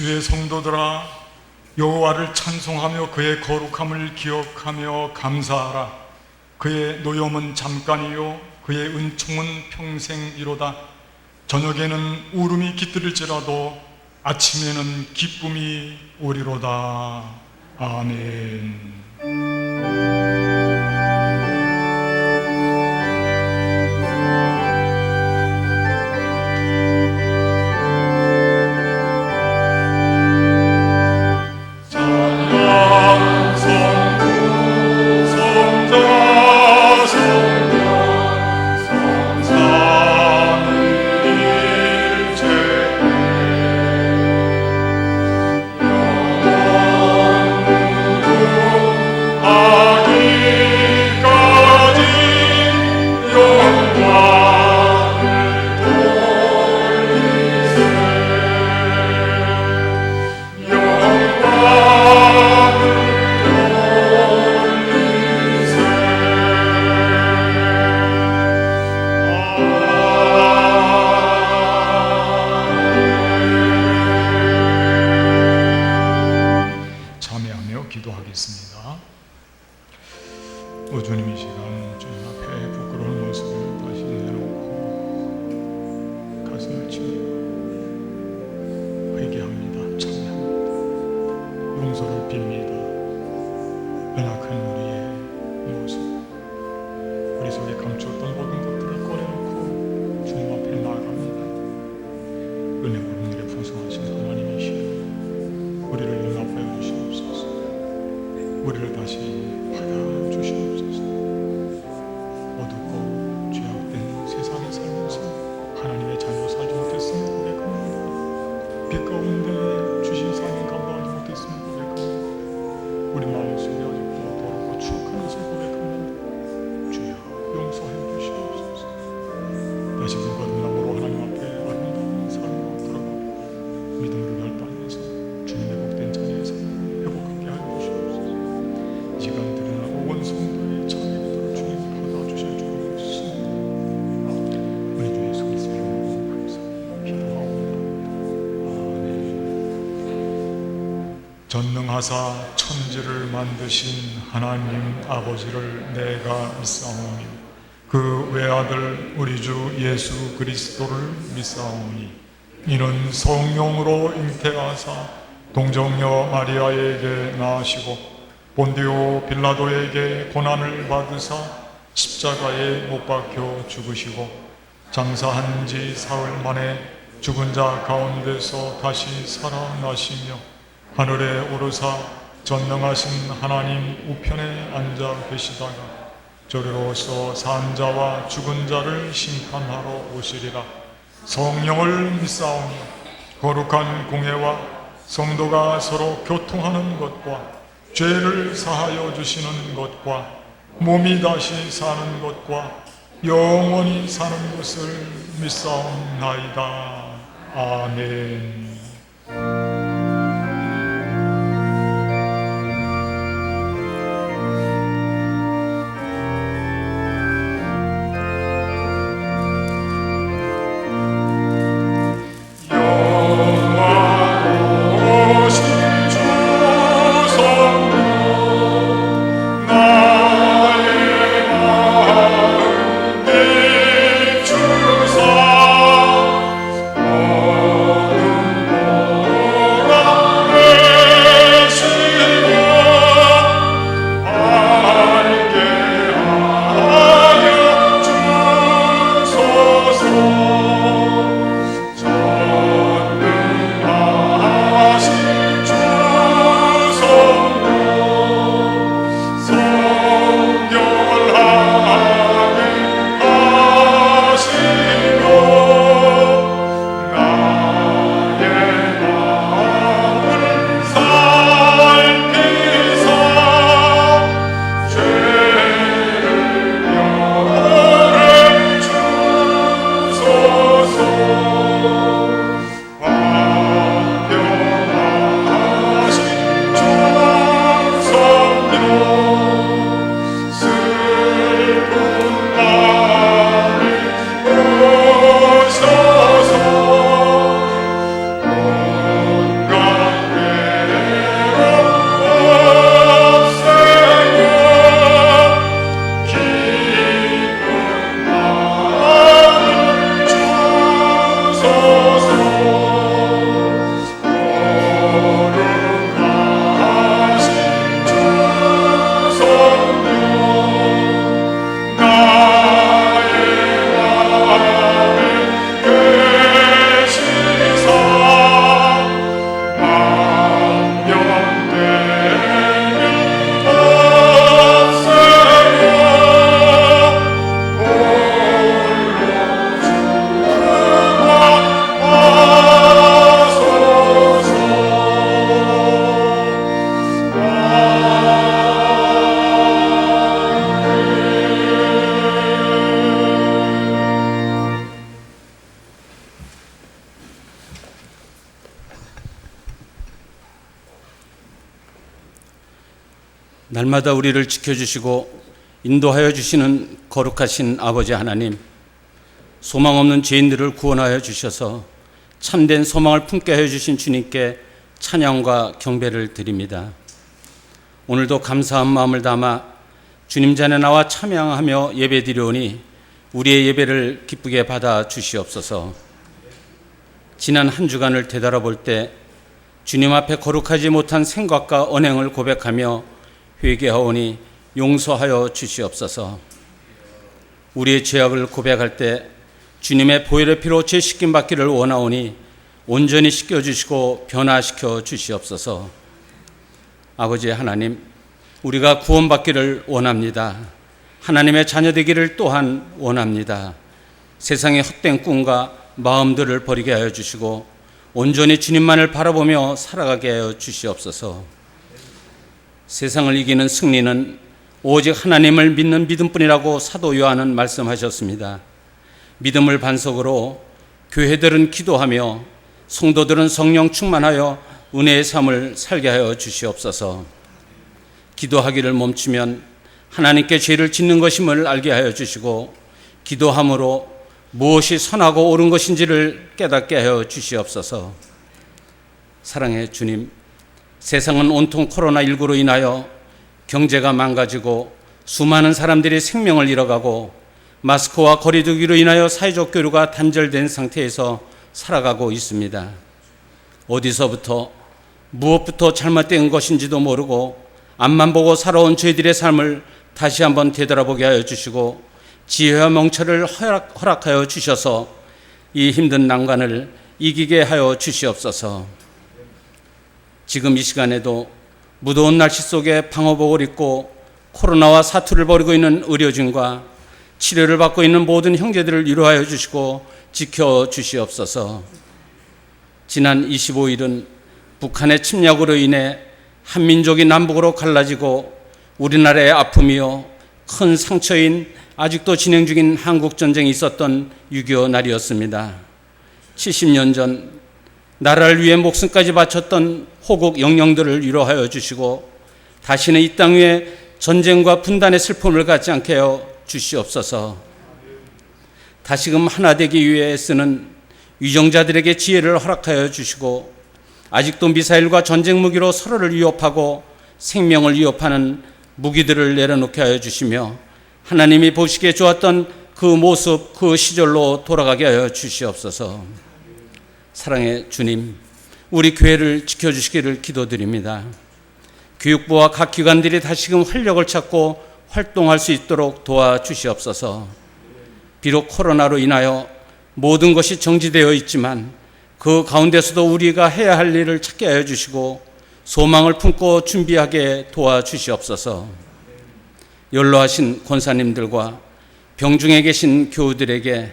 주의 성도들아, 여호와를 찬송하며 그의 거룩함을 기억하며 감사하라. 그의 노염은 잠깐이요 그의 은총은 평생이로다. 저녁에는 울음이 깃들일지라도 아침에는 기쁨이 오리로다. 아멘. 기도하겠습니다. 주님, 이 시간 주님 앞에 부끄러운 모습을 다시 내놓고 가슴을 치며 회개합니다. 참여합니다. 용서를 빕니다. 연약한 우리의 모습, 우리 속에 감추었던 모든 것들을 꺼내놓고 주님 앞에 나아갑니다. 은혜와 은혜를 풍성하신 하나님이시여, 우리를 용납하여 주시옵소서. 우리를 다시 받아주시옵소서. 어둡고 죄악된 세상에 살면서 하나님의 자녀 살지 못했음을 고백합니다. 빛 가운데 주신 사명 감당하지 못했음을 고백합니다. 우리 마음속에 아직도 더럽고 추악한 것을 고백합니다. 주여 용서해 주시옵소서. 다시 그 거듭 나무로 하나님 앞에 아름다운 삶으로 돌아가고 믿음으로 발달해서 주님의 복된 자녀의 삶을 회복하게 하여 주시옵소서. 이 시간 드러나고 온 성도의 참여 기도를 주님 받아주실 줄 믿습니다. 우리 주 예수 그리스도의 이름으로 감사합니다. 기도하옵나이다. 아멘. 전능하사 천지를 만드신 하나님 아버지를 내가 믿사오며 그 외아들 우리 주 예수 그리스도를 믿사오니 이는 성령으로 잉태하사 동정녀 마리아에게 나으시고 본디오 빌라도에게 고난을 받으사 십자가에 못 박혀 죽으시고 장사한 지 사흘 만에 죽은 자 가운데서 다시 살아나시며 하늘에 오르사 전능하신 하나님 우편에 앉아 계시다가 저리로서 산 자와 죽은 자를 심판하러 오시리라. 성령을 믿사오니 거룩한 공회와 성도가 서로 교통하는 것과 죄를 사하여 주시는 것과 몸이 다시 사는 것과 영원히 사는 것을 믿사옵나이다. 아멘. 주사 날마다 우리를 지켜주시고 인도하여 주시는 거룩하신 아버지 하나님, 소망 없는 죄인들을 구원하여 주셔서 참된 소망을 품게 하여 주신 주님께 찬양과 경배를 드립니다. 오늘도 감사한 마음을 담아 주님 전에 나와 참양하며 예배드리오니 우리의 예배를 기쁘게 받아 주시옵소서. 지난 한 주간을 되돌아볼 때 주님 앞에 거룩하지 못한 생각과 언행을 고백하며 회개하오니 용서하여 주시옵소서. 우리의 죄악을 고백할 때 주님의 보혈의 피로 죄 씻김 받기를 원하오니 온전히 씻겨주시고 변화시켜 주시옵소서. 아버지 하나님, 우리가 구원받기를 원합니다. 하나님의 자녀 되기를 또한 원합니다. 세상의 헛된 꿈과 마음들을 버리게 하여 주시고 온전히 주님만을 바라보며 살아가게 하여 주시옵소서. 세상을 이기는 승리는 오직 하나님을 믿는 믿음뿐이라고 사도 요한은 말씀하셨습니다. 믿음을 반석으로 교회들은 기도하며 성도들은 성령 충만하여 은혜의 삶을 살게 하여 주시옵소서. 기도하기를 멈추면 하나님께 죄를 짓는 것임을 알게 하여 주시고 기도함으로 무엇이 선하고 옳은 것인지를 깨닫게 하여 주시옵소서. 사랑의 주님, 세상은 온통 코로나19로 인하여 경제가 망가지고 수많은 사람들이 생명을 잃어가고 마스크와 거리두기로 인하여 사회적 교류가 단절된 상태에서 살아가고 있습니다. 어디서부터 무엇부터 잘못된 것인지도 모르고 앞만 보고 살아온 저희들의 삶을 다시 한번 되돌아보게 하여 주시고 지혜와 명철을 허락하여 주셔서 이 힘든 난관을 이기게 하여 주시옵소서. 지금 이 시간에도 무더운 날씨 속에 방호복을 입고 코로나와 사투를 벌이고 있는 의료진과 치료를 받고 있는 모든 형제들을 위로하여 주시고 지켜 주시옵소서. 지난 25일은 북한의 침략으로 인해 한민족이 남북으로 갈라지고 우리나라의 아픔이요 큰 상처인 아직도 진행 중인 한국전쟁이 있었던 6.25 날이었습니다. 70년 전 나라를 위해 목숨까지 바쳤던 호국 영령들을 위로하여 주시고 다시는 이 땅 위에 전쟁과 분단의 슬픔을 갖지 않게 하여 주시옵소서. 다시금 하나 되기 위해 쓰는 위정자들에게 지혜를 허락하여 주시고 아직도 미사일과 전쟁 무기로 서로를 위협하고 생명을 위협하는 무기들을 내려놓게 하여 주시며 하나님이 보시기에 좋았던 그 모습, 그 시절로 돌아가게 하여 주시옵소서. 사랑의 주님, 우리 교회를 지켜주시기를 기도드립니다. 교육부와 각 기관들이 다시금 활력을 찾고 활동할 수 있도록 도와주시옵소서. 비록 코로나로 인하여 모든 것이 정지되어 있지만 그 가운데서도 우리가 해야 할 일을 찾게 하여 주시고 소망을 품고 준비하게 도와주시옵소서. 연로하신 권사님들과 병중에 계신 교우들에게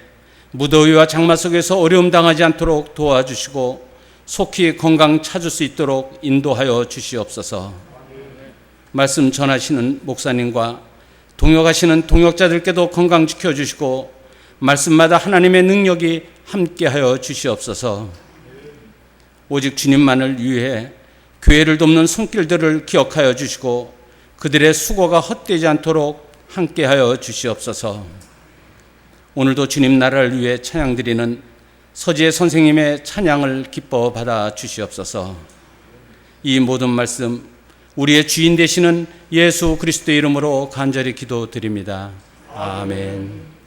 무더위와 장마 속에서 어려움 당하지 않도록 도와주시고 속히 건강 찾을 수 있도록 인도하여 주시옵소서. 말씀 전하시는 목사님과 동역하시는 동역자들께도 건강 지켜주시고 말씀마다 하나님의 능력이 함께하여 주시옵소서. 오직 주님만을 위해 교회를 돕는 손길들을 기억하여 주시고 그들의 수고가 헛되지 않도록 함께하여 주시옵소서. 오늘도 주님 나라를 위해 찬양드리는 서지혜 선생님의 찬양을 기뻐 받아 주시옵소서. 이 모든 말씀 우리의 주인 되시는 예수 그리스도의 이름으로 간절히 기도드립니다. 아멘.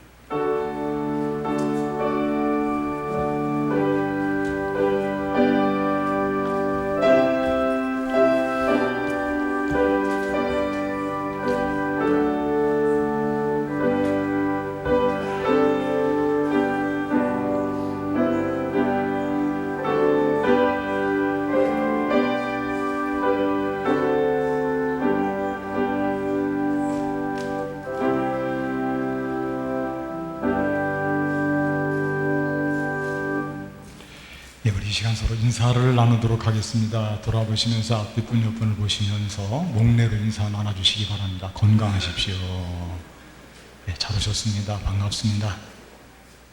이 시간 서로 인사를 나누도록 하겠습니다. 돌아보시면서 앞뒷분 옆분을 보시면서 목례로 인사 나눠주시기 바랍니다. 건강하십시오. 네, 잘 오셨습니다. 반갑습니다.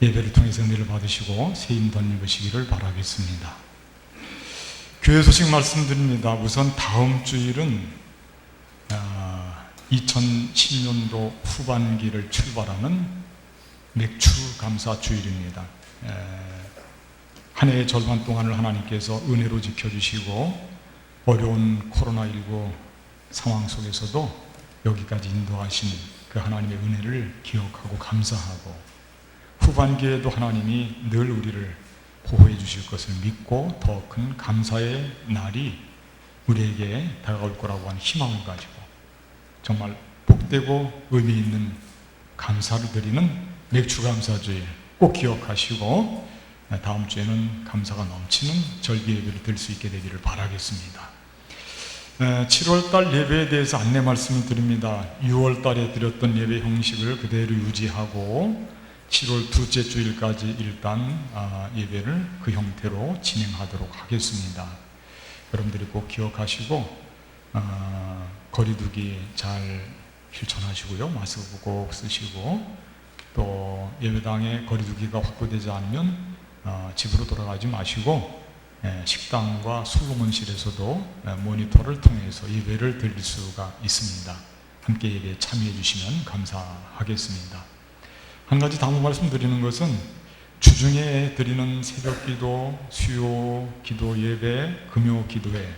예배를 통해서 은혜를 받으시고 세임 덧입으시기를 바라겠습니다. 교회 소식 말씀드립니다. 우선 다음 주일은 2010년도 후반기를 출발하는 맥주 감사 주일입니다. 한 해의 절반 동안을 하나님께서 은혜로 지켜주시고 어려운 코로나19 상황 속에서도 여기까지 인도하신 그 하나님의 은혜를 기억하고 감사하고 후반기에도 하나님이 늘 우리를 보호해 주실 것을 믿고 더 큰 감사의 날이 우리에게 다가올 거라고 하는 희망을 가지고 정말 복되고 의미 있는 감사를 드리는 맥주 감사주일 꼭 기억하시고 다음 주에는 감사가 넘치는 절기 예배를 드릴 수 있게 되기를 바라겠습니다. 7월달 예배에 대해서 안내 말씀을 드립니다. 6월달에 드렸던 예배 형식을 그대로 유지하고 7월 둘째 주일까지 일단 예배를 그 형태로 진행하도록 하겠습니다. 여러분들이 꼭 기억하시고 거리두기 잘 실천하시고요. 마스크 꼭 쓰시고 또 예배당에 거리두기가 확보되지 않으면 집으로 돌아가지 마시고 식당과 솔로몬실에서도 모니터를 통해서 예배를 드릴 수가 있습니다. 함께 예배에 참여해 주시면 감사하겠습니다. 한 가지 당부 말씀드리는 것은 주중에 드리는 새벽기도, 수요 기도 예배, 금요 기도회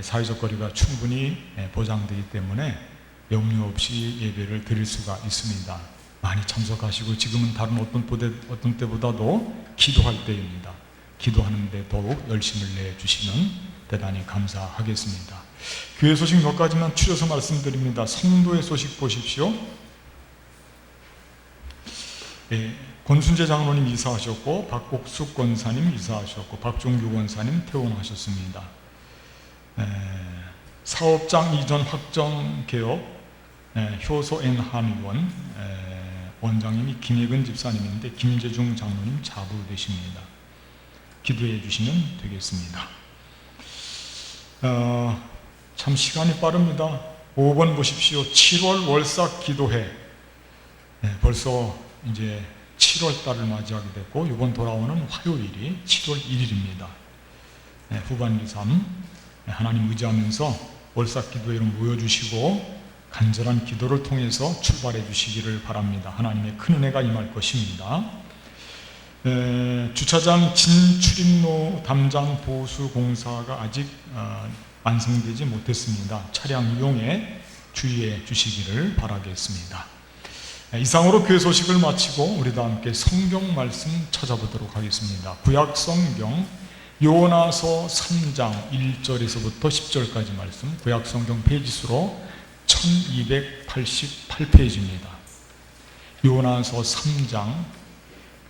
사회적 거리가 충분히 보장되기 때문에 염려 없이 예배를 드릴 수가 있습니다. 많이 참석하시고 지금은 다른 어떤 때보다도 기도할 때입니다. 기도하는데 더욱 열심을 내주시면 대단히 감사하겠습니다. 교회 소식 몇 가지만 추려서 말씀드립니다. 성도의 소식 보십시오. 권순재 장로님 이사하셨고 박복숙 권사님 이사하셨고 박종규 권사님 퇴원하셨습니다. 사업장 이전 확정 개업 효소 N 한의원 원장님이 김혜근 집사님인데 김재중 장로님 자부되십니다. 기도해 주시면 되겠습니다. 참 시간이 빠릅니다. 5번 보십시오. 7월 월삭 기도회. 벌써 이제 7월 달을 맞이하게 됐고 이번 돌아오는 화요일이 7월 1일입니다. 후반기 삶 하나님 의지하면서 월삭 기도회로 모여주시고 간절한 기도를 통해서 출발해 주시기를 바랍니다. 하나님의 큰 은혜가 임할 것입니다. 주차장 진출입로 담장 보수 공사가 아직 완성되지 못했습니다. 차량 이용에 주의해 주시기를 바라겠습니다. 이상으로 교회 소식을 마치고 우리도 함께 성경 말씀 찾아보도록 하겠습니다. 구약 성경 요나서 3장 1절에서부터 10절까지 말씀, 구약 성경 페이지수로 1288페이지입니다. 요나서 3장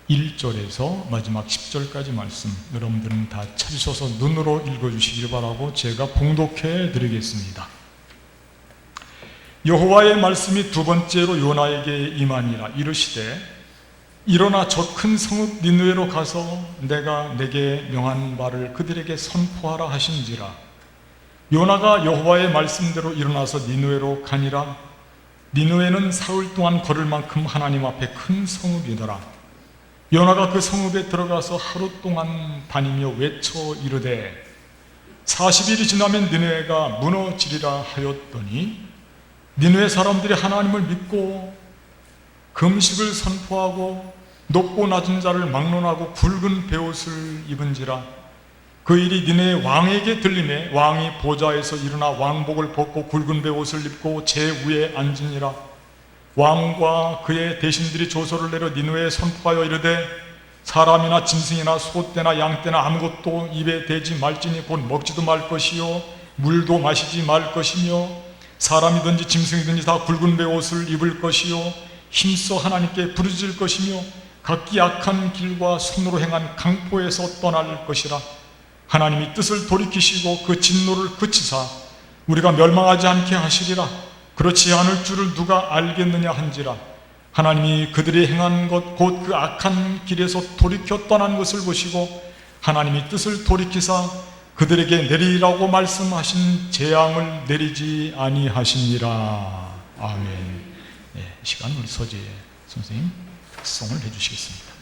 1절에서 마지막 10절까지 말씀 여러분들은 다 찾으셔서 눈으로 읽어주시길 바라고 제가 봉독해 드리겠습니다. 여호와의 말씀이 두 번째로 요나에게 임하니라. 이르시되 일어나 저 큰 성읍 니느웨로 가서 내가 내게 명한 바를 그들에게 선포하라 하신지라. 요나가 여호와의 말씀대로 일어나서 니느웨로 가니라. 니느웨는 사흘 동안 걸을 만큼 하나님 앞에 큰 성읍이더라. 요나가 그 성읍에 들어가서 하루 동안 다니며 외쳐 이르되 40일이 지나면 니느웨가 무너지리라 하였더니 니느웨 사람들이 하나님을 믿고 금식을 선포하고 높고 낮은 자를 막론하고 굵은 베옷을 입은지라. 그 일이 니느웨 왕에게 들리매 왕이 보좌에서 일어나 왕복을 벗고 굵은 베옷을 입고 제 위에 앉으니라. 왕과 그의 대신들이 조서를 내려 니느웨에 선포하여 이르되 사람이나 짐승이나 소떼나 양떼나 아무것도 입에 대지 말지니 곧 먹지도 말 것이요 물도 마시지 말 것이며 사람이든지 짐승이든지 다 굵은 베옷을 입을 것이요 힘써 하나님께 부르짖을 것이며 각기 악한 길과 손으로 행한 강포에서 떠날 것이라. 하나님이 뜻을 돌이키시고 그 진노를 그치사 우리가 멸망하지 않게 하시리라. 그렇지 않을 줄을 누가 알겠느냐 한지라. 하나님이 그들이 행한 것 곧 그 악한 길에서 돌이켜 떠난 것을 보시고 하나님이 뜻을 돌이키사 그들에게 내리라고 말씀하신 재앙을 내리지 아니하시니라. 아멘. 이 시간 우리 서재 선생님 특송을 해주시겠습니다.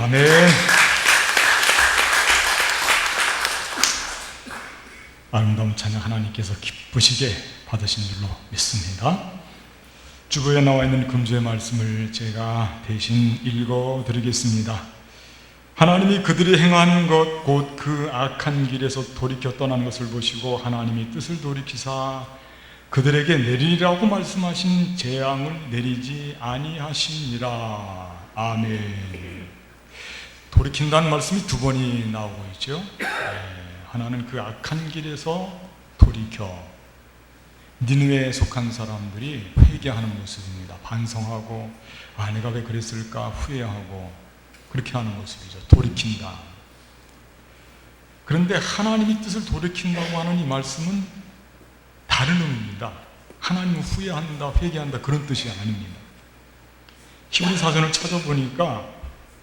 아멘. 아름다운 찬양 하나님께서 기쁘시게 받으신 줄로 믿습니다. 주보에 나와 있는 금주의 말씀을 제가 대신 읽어드리겠습니다. 하나님이 그들이 행한 것 곧 그 악한 길에서 돌이켜 떠난 것을 보시고 하나님이 뜻을 돌이키사 그들에게 내리라고 말씀하신 재앙을 내리지 아니하시니라. 아멘. 돌이킨다는 말씀이 두 번이 나오고 있죠. 하나는 그 악한 길에서 돌이켜 니느웨에 속한 사람들이 회개하는 모습입니다. 반성하고 내가 왜 그랬을까 후회하고 그렇게 하는 모습이죠. 돌이킨다. 그런데 하나님이 뜻을 돌이킨다고 하는 이 말씀은 다른 의미입니다. 하나님은 후회한다, 회개한다 그런 뜻이 아닙니다. 히브리 사전을 찾아보니까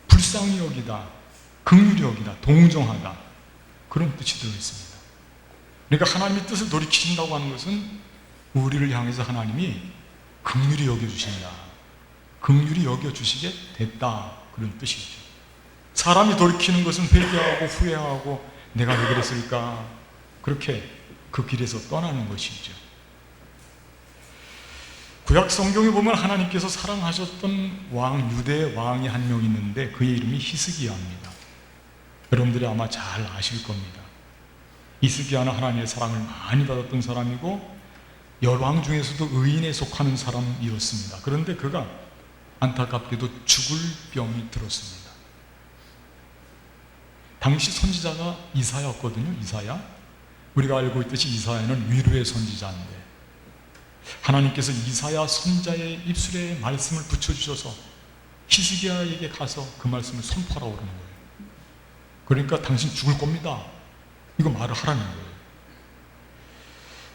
불쌍히 여기다, 긍휼히 여기다, 동정하다 그런 뜻이 들어있습니다. 그러니까 하나님이 뜻을 돌이키신다고 하는 것은 우리를 향해서 하나님이 긍휼히 여겨주신다, 긍휼히 여겨주시게 됐다 그런 뜻이죠. 사람이 돌이키는 것은 회개하고 후회하고 내가 왜 그랬을까 그렇게 그 길에서 떠나는 것이죠. 구약 성경에 보면 하나님께서 사랑하셨던 왕, 유대의 왕이 한 명 있는데 그의 이름이 히스기야입니다. 여러분들이 아마 잘 아실 겁니다. 히스기야는 하나님의 사랑을 많이 받았던 사람이고 열왕 중에서도 의인에 속하는 사람이었습니다. 그런데 그가 안타깝게도 죽을 병이 들었습니다. 당시 선지자가 이사야였거든요. 이사야. 우리가 알고 있듯이 이사야는 위로의 선지자인데 하나님께서 이사야 선자의 입술에 말씀을 붙여주셔서 히스기야에게 가서 그 말씀을 선포하라고 그러는 거예요. 그러니까 당신 죽을 겁니다. 이거 말을 하라는 거예요.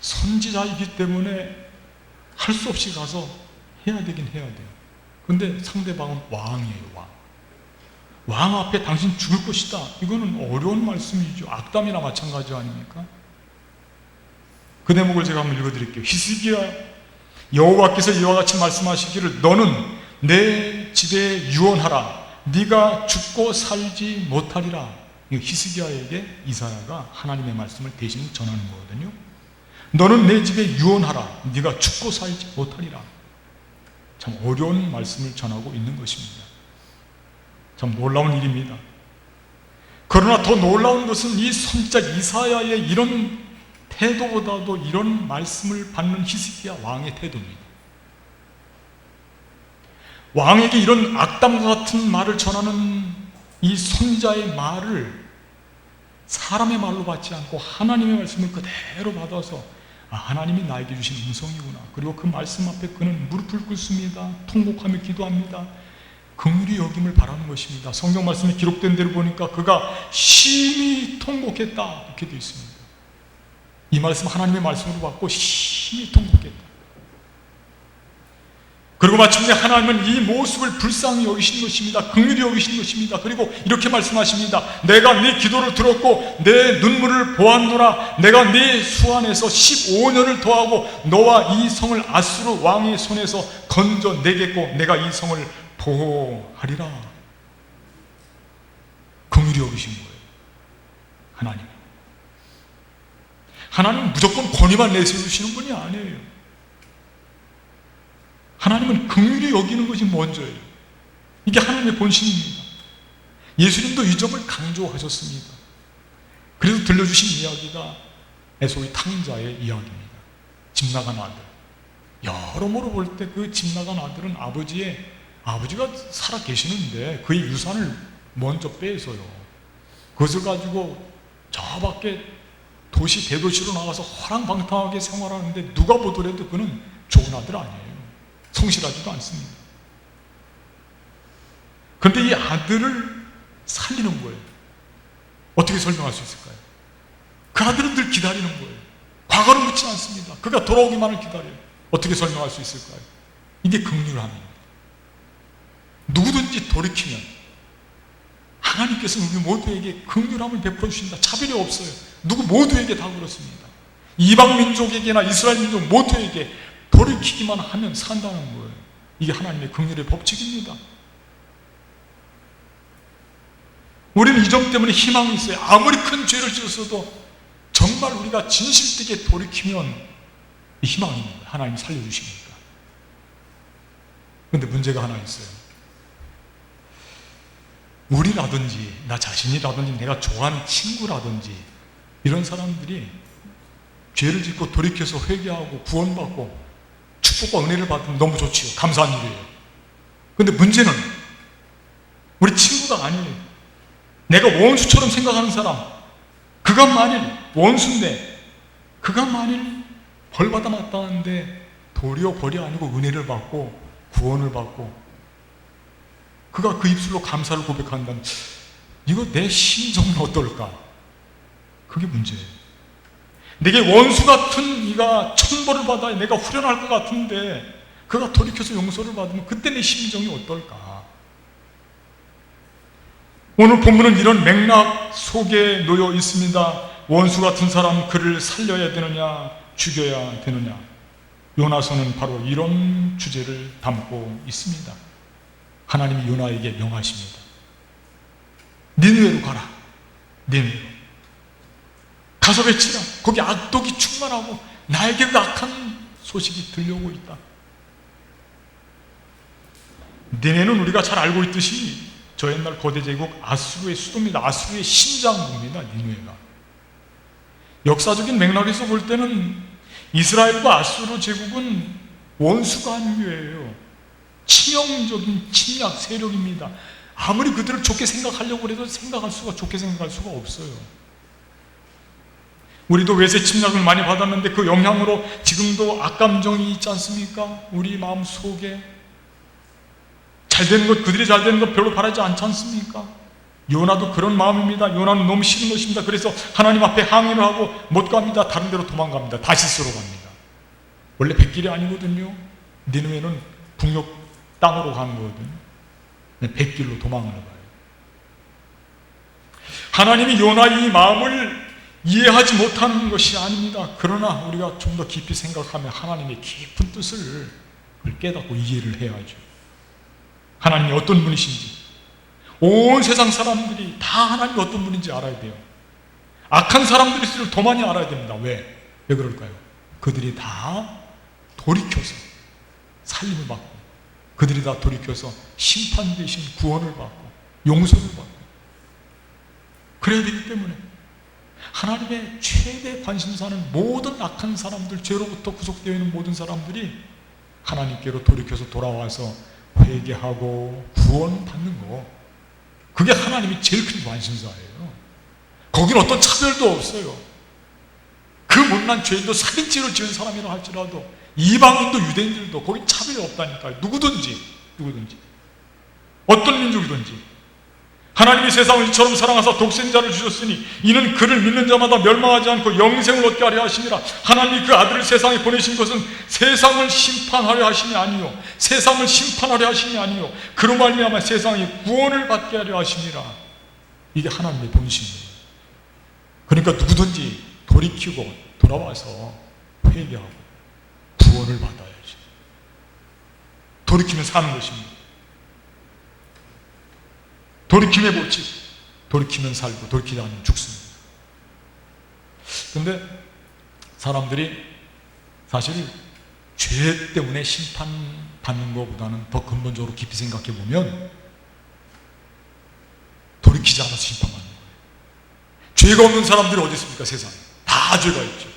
선지자이기 때문에 할 수 없이 가서 해야 되긴 해야 돼요. 근데 상대방은 왕이에요. 왕 앞에 당신 죽을 것이다. 이거는 어려운 말씀이죠. 악담이나 마찬가지 아닙니까? 그 대목을 제가 한번 읽어드릴게요. 히스기야, 여호와께서 이와 같이 말씀하시기를 너는 내 집에 유언하라. 네가 죽고 살지 못하리라. 히스기야에게 이사야가 하나님의 말씀을 대신 전하는 거거든요. 너는 내 집에 유언하라. 네가 죽고 살지 못하리라. 참 어려운 말씀을 전하고 있는 것입니다. 참 놀라운 일입니다. 그러나 더 놀라운 것은 이 선지자 이사야의 이런 태도보다도 이런 말씀을 받는 히스기야 왕의 태도입니다. 왕에게 이런 악담과 같은 말을 전하는 이 선지자의 말을 사람의 말로 받지 않고 하나님의 말씀을 그대로 받아서 하나님이 나에게 주신 음성이구나. 그리고 그 말씀 앞에 그는 무릎을 꿇습니다. 통곡하며 기도합니다. 긍휼히 여김을 바라는 것입니다. 성경 말씀에 기록된 대로 보니까 그가 심히 통곡했다 이렇게 되어 있습니다. 이 말씀 하나님의 말씀으로 받고 심히 통곡했다. 그리고 마침내 하나님은 이 모습을 불쌍히 여기신 것입니다. 긍휼히 여기신 것입니다. 그리고 이렇게 말씀하십니다. 내가 네 기도를 들었고 내 눈물을 보았노라. 내가 네 수안에서 15년을 더하고 너와 이 성을 아수르 왕의 손에서 건져내겠고 내가 이 성을 보호하리라. 긍휼히 여기신 거예요. 하나님은 무조건 권위만 내세우시는 분이 아니에요. 하나님은 긍휼히 여기는 것이 먼저예요. 이게 하나님의 본심입니다. 예수님도 이 점을 강조하셨습니다. 그래서 들려주신 이야기가 에서의 탕자의 이야기입니다. 집 나간 아들. 여러모로 볼 때 그 집 나간 아들은 아버지가 살아 계시는데 그의 유산을 먼저 빼서요. 그것을 가지고 저 밖에 도시 대도시로 나가서 허랑방탕하게 생활하는데 누가 보더라도 그는 좋은 아들 아니에요. 성실하지도 않습니다. 그런데 이 아들을 살리는 거예요. 어떻게 설명할 수 있을까요? 그 아들은 늘 기다리는 거예요. 과거를 묻지 않습니다. 그가 돌아오기만을 기다려요. 어떻게 설명할 수 있을까요? 이게 긍휼함입니다. 누구든지 돌이키면 하나님께서는 우리 모두에게 긍휼함을 베풀어 주신다. 차별이 없어요. 누구 모두에게 다 그렇습니다. 이방 민족에게나 이스라엘 민족 모두에게 돌이키기만 하면 산다는 거예요. 이게 하나님의 긍휼의 법칙입니다. 우리는 이 점 때문에 희망이 있어요. 아무리 큰 죄를 지었어도 정말 우리가 진실되게 돌이키면 이 희망이 있는 거예요. 하나님이 살려주시니까. 그런데 문제가 하나 있어요. 우리라든지 나 자신이라든지 내가 좋아하는 친구라든지 이런 사람들이 죄를 짓고 돌이켜서 회개하고 구원받고 축복과 은혜를 받으면 너무 좋지요. 감사한 일이에요. 그런데 문제는 우리 친구가 아니에요. 내가 원수처럼 생각하는 사람, 그가 만일 원수인데 그가 만일 벌받아 마땅한데 도리어 벌이 아니고 은혜를 받고 구원을 받고 그가 그 입술로 감사를 고백한다면 이거 내 심정은 어떨까? 그게 문제예요. 내게 원수 같은 이가 천벌을 받아 내가 후련할 것 같은데 그가 돌이켜서 용서를 받으면 그때 내 심정이 어떨까? 오늘 본문은 이런 맥락 속에 놓여 있습니다. 원수 같은 사람 그를 살려야 되느냐 죽여야 되느냐. 요나서는 바로 이런 주제를 담고 있습니다. 하나님이 요나에게 명하십니다. 니느웨로 가라. 니느웨로 가서 외치라. 거기 악독이 충만하고 나에게도 악한 소식이 들려오고 있다. 니느웨는 우리가 잘 알고 있듯이 저 옛날 거대 제국 아수르의 수도입니다. 아수르의 심장부입니다. 니느웨가. 역사적인 맥락에서 볼 때는 이스라엘과 아수르 제국은 원수가 아니에요. 치명적인 침략 세력입니다. 아무리 그들을 좋게 생각하려고 해도 좋게 생각할 수가 없어요. 우리도 외세 침략을 많이 받았는데 그 영향으로 지금도 악감정이 있지 않습니까? 우리 마음 속에 잘되는 것, 그들이 잘되는 것 별로 바라지 않지 않습니까? 요나도 그런 마음입니다. 요나는 너무 싫은 것입니다. 그래서 하나님 앞에 항의를 하고 못 갑니다. 다른 데로 도망갑니다. 다시스로 갑니다. 원래 백길이 아니거든요. 니느웨는 북녘 땅으로 가는 거거든요. 백길로 도망을 가요. 하나님이 요나의 마음을 이해하지 못하는 것이 아닙니다. 그러나 우리가 좀 더 깊이 생각하면 하나님의 깊은 뜻을 깨닫고 이해를 해야죠. 하나님이 어떤 분이신지, 온 세상 사람들이 다 하나님이 어떤 분인지 알아야 돼요. 악한 사람들일수록 더 많이 알아야 됩니다. 왜 그럴까요? 그들이 다 돌이켜서 살림을 받고 그들이 다 돌이켜서 심판 대신 구원을 받고 용서를 받고 그래야 되기 때문에 하나님의 최대 관심사는 모든 악한 사람들, 죄로부터 구속되어 있는 모든 사람들이 하나님께로 돌이켜서 돌아와서 회개하고 구원받는 거, 그게 하나님이 제일 큰 관심사예요. 거긴 어떤 차별도 없어요. 그 못난 죄인도 살인죄를 지은 사람이라 할지라도 이방인도 유대인들도 거긴 차별이 없다니까요. 누구든지 어떤 민족이든지 하나님이 세상을 이처럼 사랑하사 독생자를 주셨으니 이는 그를 믿는 자마다 멸망하지 않고 영생을 얻게 하려 하심이라. 하나님이 그 아들을 세상에 보내신 것은 세상을 심판하려 하심이 아니요 세상을 심판하려 하심이 아니요 그로 말미암아 세상이 구원을 받게 하려 하심이라. 이게 하나님의 본심이에요. 그러니까 누구든지 돌이키고 돌아와서 회개하고 구원을 받아야지. 돌이키면 사는 것입니다. 돌이킴의 법칙, 돌이키면 살고 돌이키지 않으면 죽습니다. 그런데 사람들이 사실 죄 때문에 심판받는 것보다는 더 근본적으로 깊이 생각해 보면 돌이키지 않아서 심판받는 거예요. 죄가 없는 사람들이 어디 있습니까? 세상에 다 죄가 있죠.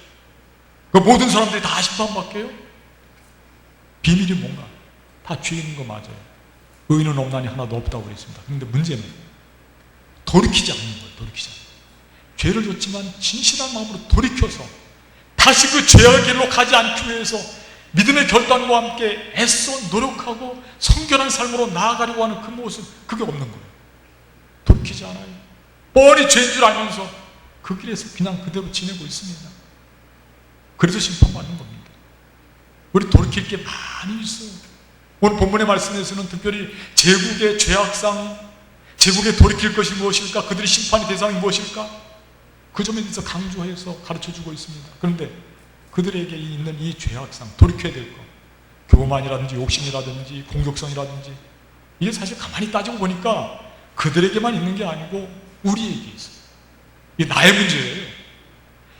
그 모든 사람들이 다 심판받게요? 비밀이 뭔가? 다 죄 있는 거 맞아요. 의인은 없나니 하나도 없다고 그랬습니다. 그런데 문제는 돌이키지 않는 거예요. 돌이키지 않는 거예요. 죄를 졌지만 진실한 마음으로 돌이켜서 다시 그 죄의 길로 가지 않기 위해서 믿음의 결단과 함께 애써 노력하고 성결한 삶으로 나아가려고 하는 그 모습, 그게 없는 거예요. 돌이키지 않아요. 뻔히 죄인 줄 알면서 그 길에서 그냥 그대로 지내고 있습니다. 그래서 심판받는 겁니다. 우리 돌이킬 게 많이 있어요. 오늘 본문의 말씀에서는 특별히 제국의 죄악상, 제국에 돌이킬 것이 무엇일까? 그들의 심판의 대상이 무엇일까? 그 점에 대해서 강조해서 가르쳐주고 있습니다. 그런데 그들에게 있는 이 죄악상, 돌이켜야 될 것, 교만이라든지 욕심이라든지 공격성이라든지, 이게 사실 가만히 따지고 보니까 그들에게만 있는 게 아니고 우리에게 있어요. 이게 나의 문제예요.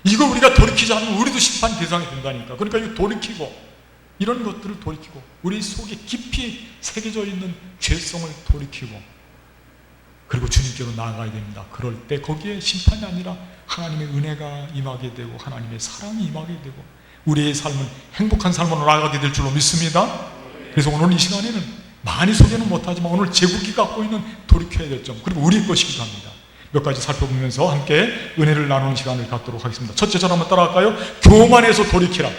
이거 우리가 돌이키지 않으면 우리도 심판 대상이 된다니까. 그러니까 이거 돌이키고, 이런 것들을 돌이키고, 우리 속에 깊이 새겨져 있는 죄성을 돌이키고, 그리고 주님께로 나아가야 됩니다. 그럴 때 거기에 심판이 아니라 하나님의 은혜가 임하게 되고 하나님의 사랑이 임하게 되고 우리의 삶은 행복한 삶으로 나아가게 될 줄로 믿습니다. 그래서 오늘 이 시간에는 많이 소개는 못하지만 오늘 제국이 갖고 있는 돌이켜야 될 점, 그리고 우리 것이기도 합니다. 몇 가지 살펴보면서 함께 은혜를 나누는 시간을 갖도록 하겠습니다. 첫째 절 한번 따라갈까요? 교만에서 돌이키라.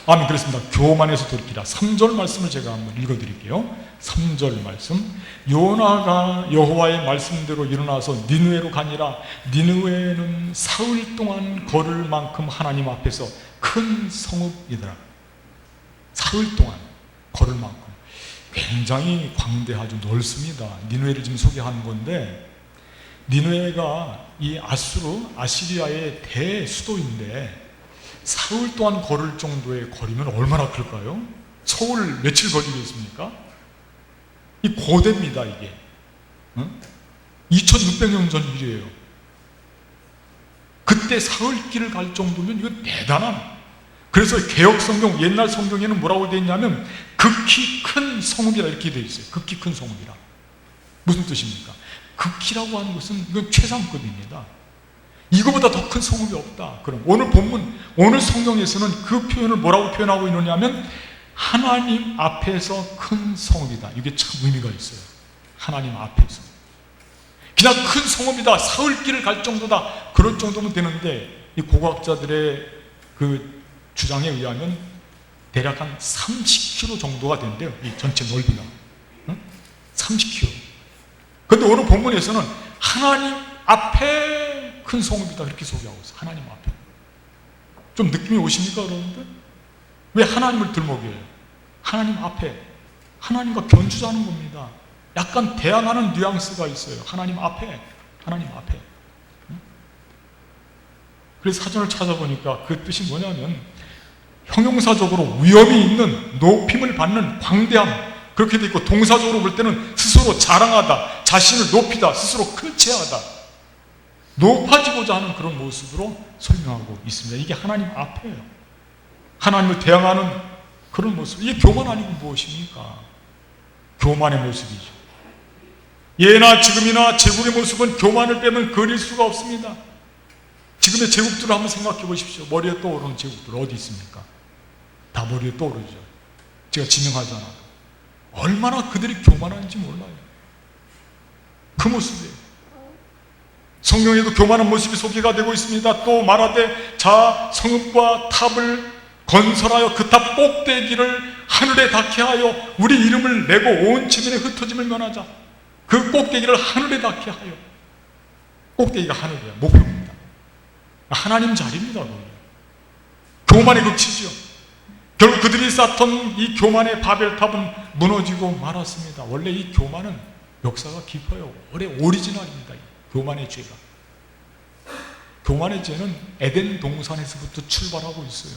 아멘. 그렇습니다. 교만에서 돌이키라. 3절 말씀을 제가 한번 읽어드릴게요. 3절 말씀. 요나가 여호와의 말씀대로 일어나서 니느웨로 가니라. 니느웨는 사흘 동안 걸을 만큼 하나님 앞에서 큰 성읍이더라. 사흘 동안 걸을 만큼. 굉장히 광대하죠. 넓습니다. 니느웨를 지금 소개하는 건데, 니느웨가 이 아시리아의 대수도인데 사흘 동안 걸을 정도의 거리면 얼마나 클까요? 서울 며칠 걸리겠습니까? 이 고대입니다, 이게. 2600년 전 일이에요. 그때 사흘 길을 갈 정도면 이건 대단한. 그래서 개혁 성경, 옛날 성경에는 뭐라고 되어 있냐면 극히 큰 성읍이라 이렇게 되어 있어요. 극히 큰 성읍이라. 무슨 뜻입니까? 극히라고 하는 것은 이건 최상급입니다. 이거보다 더 큰 성읍이 없다. 그럼 오늘 본문, 오늘 성경에서는 그 표현을 뭐라고 표현하고 있느냐면 하나님 앞에서 큰 성읍이다. 이게 참 의미가 있어요. 하나님 앞에서. 그냥 큰 성읍이다. 사흘 길을 갈 정도다. 그럴 정도면 되는데 이 고고학자들의 그 주장에 의하면 대략 한 30km 정도가 된대요. 이 전체 넓이가. 30km. 그런데 오늘 본문에서는 하나님 앞에 큰 성읍이다 이렇게 소개하고 있어요. 하나님 앞에. 좀 느낌이 오십니까, 여러분들? 왜 하나님을 들먹여요? 하나님 앞에. 하나님과 견주자는 겁니다. 약간 대항하는 뉘앙스가 있어요. 하나님 앞에. 하나님 앞에. 그래서 사전을 찾아보니까 그 뜻이 뭐냐면 형용사적으로 위엄이 있는, 높임을 받는 광대함, 그렇게 돼 있고, 동사적으로 볼 때는 스스로 자랑하다, 자신을 높이다, 스스로 큰 체하다, 높아지고자 하는 그런 모습으로 설명하고 있습니다. 이게 하나님 앞에요. 하나님을 대항하는 그런 모습. 이게 교만 아니고 무엇입니까? 교만의 모습이죠. 예나 지금이나 제국의 모습은 교만을 빼면 그릴 수가 없습니다. 지금의 제국들을 한번 생각해 보십시오. 머리에 떠오르는 제국들 어디 있습니까? 다 머리에 떠오르죠. 제가 지명하잖아요. 얼마나 그들이 교만한지 몰라요. 그 모습이에요. 성경에도 교만한 모습이 소개가 되고 있습니다. 또 말하되 자 성읍과 탑을 건설하여 그 탑 꼭대기를 하늘에 닿게 하여 우리 이름을 내고 온 지면에 흩어짐을 면하자. 그 꼭대기를 하늘에 닿게 하여. 꼭대기가 하늘이에요. 목표입니다. 하나님 자리입니다. 교만의 극치죠. 결국 그들이 쌓던 이 교만의 바벨탑은 무너지고 말았습니다. 원래 이 교만은 역사가 깊어요. 원래 오리지널입니다. 교만의 죄가. 교만의 죄는 에덴 동산에서부터 출발하고 있어요.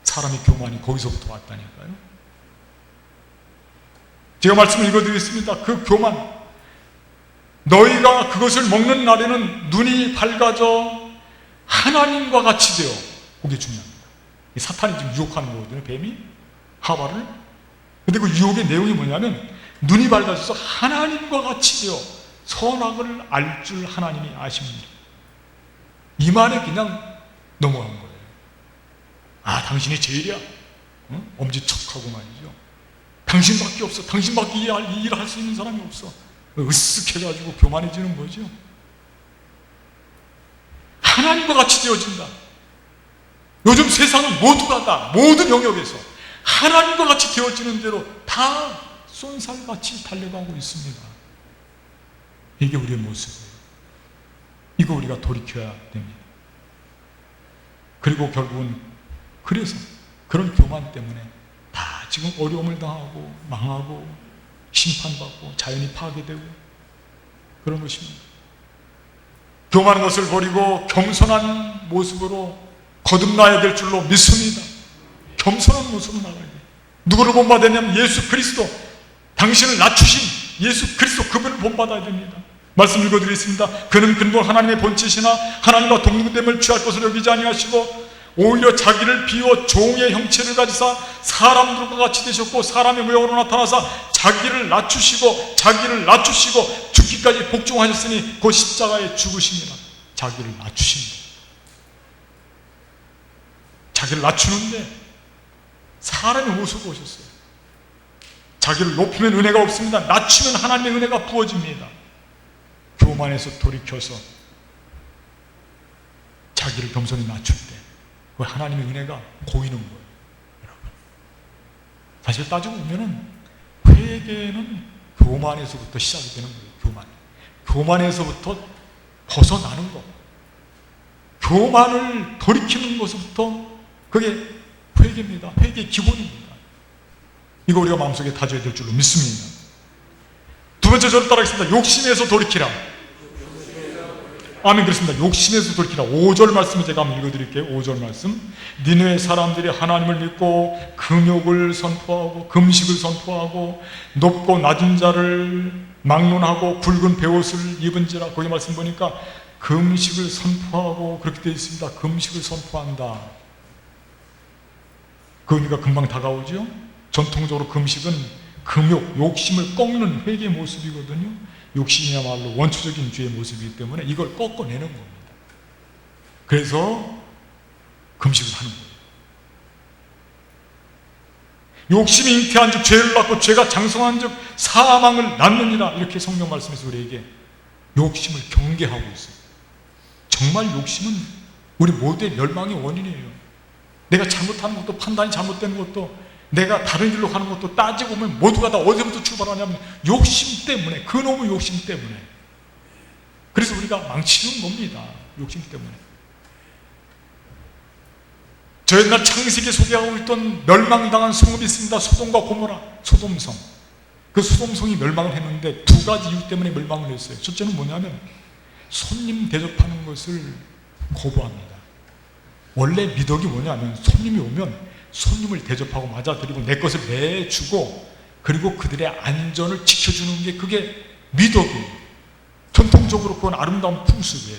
사람의 교만이 거기서부터 왔다니까요. 제가 말씀을 읽어드리겠습니다. 그 교만, 너희가 그것을 먹는 날에는 눈이 밝아져 하나님과 같이 되어. 그게 중요합니다. 사탄이 지금 유혹하는 거거든요. 뱀이 하와를. 근데 그 유혹의 내용이 뭐냐면 눈이 밝아져서 하나님과 같이 되어 선악을 알 줄 하나님이 아십니다. 이 말에 그냥 넘어간 거예요. 아, 당신이 제일이야. 응? 엄지척하고 말이죠. 당신밖에 없어. 당신밖에 이 일을 할 수 있는 사람이 없어. 으쓱해가지고 교만해지는 거죠. 하나님과 같이 되어진다. 요즘 세상은 모두가 다 모든 영역에서 하나님과 같이 되어지는 대로 다 쏜살같이 달려가고 있습니다. 이게 우리의 모습이에요. 이거 우리가 돌이켜야 됩니다. 그리고 결국은 그래서 그런 교만 때문에 다 지금 어려움을 당하고 망하고 심판받고 자연이 파괴되고 그런 것입니다. 교만한 것을 버리고 겸손한 모습으로 거듭나야 될 줄로 믿습니다. 겸손한 모습으로 나가야 돼요. 누구를 본받았냐면 예수 그리스도, 당신을 낮추신 예수 그리스도, 그분을 본받아야 됩니다. 말씀 읽어드리겠습니다. 그는 근본 하나님의 본체시나 하나님과 동등됨을 취할 것으로 여기지 아니하시고 오히려 자기를 비워 종의 형체를 가지사 사람들과 같이 되셨고 사람의 모양으로 나타나사 자기를 낮추시고 죽기까지 복종하셨으니 그 십자가에 죽으십니다. 자기를 낮추십니다. 자기를 낮추는데 사람의 모습으로 오셨어요. 자기를 높이면 은혜가 없습니다. 낮추면 하나님의 은혜가 부어집니다. 교만해서 돌이켜서 자기를 겸손히 낮출 때 그 하나님의 은혜가 고이는 거예요. 여러분, 사실 따지고 보면은 회개는 교만에서부터 시작이 되는 거예요. 교만에서부터 벗어나는 거, 교만을 돌이키는 것부터 그게 회개입니다. 회개의 기본입니다. 이거 우리가 마음속에 다져야 될 줄로 믿습니다. 두 번째 저를 따라하겠습니다. 욕심에서 돌이키라. 아멘. 그렇습니다. 욕심에서 돌이키라. 5절 말씀을 제가 한번 읽어드릴게요. 5절 말씀. 니느웨 사람들이 하나님을 믿고 금욕을 선포하고 금식을 선포하고 높고 낮은 자를 막론하고 굵은 베옷을 입은지라. 거기 말씀 보니까 금식을 선포하고 그렇게 되어 있습니다. 금식을 선포한다. 그 의미가 금방 다가오죠. 전통적으로 금식은 금욕, 욕심을 꺾는 회개의 모습이거든요. 욕심이야말로 원초적인 죄의 모습이기 때문에 이걸 꺾어내는 겁니다. 그래서 금식을 하는 거예요. 욕심이 잉태한 즉 죄를 낳고 죄가 장성한 즉 사망을 낳느니라. 이렇게 성경 말씀에서 우리에게 욕심을 경계하고 있어요. 정말 욕심은 우리 모두의 멸망의 원인이에요. 내가 잘못하는 것도, 판단이 잘못되는 것도, 내가 다른 길로 가는 것도 따지고 보면 모두가 다 어디서부터 출발하냐면 욕심 때문에, 그놈의 욕심 때문에. 그래서 우리가 망치는 겁니다. 욕심 때문에. 저 옛날 창세기에 소개하고 있던 멸망당한 성읍이 있습니다. 소돔과 고모라, 소돔성. 그 소돔성이 멸망을 했는데 두 가지 이유 때문에 멸망을 했어요. 첫째는 뭐냐면 손님 대접하는 것을 거부합니다. 원래 미덕이 뭐냐면 손님이 오면 손님을 대접하고 맞아들이고 내 것을 내주고 그리고 그들의 안전을 지켜주는 게 그게 미덕이에요. 전통적으로 그건 아름다운 풍습이에요.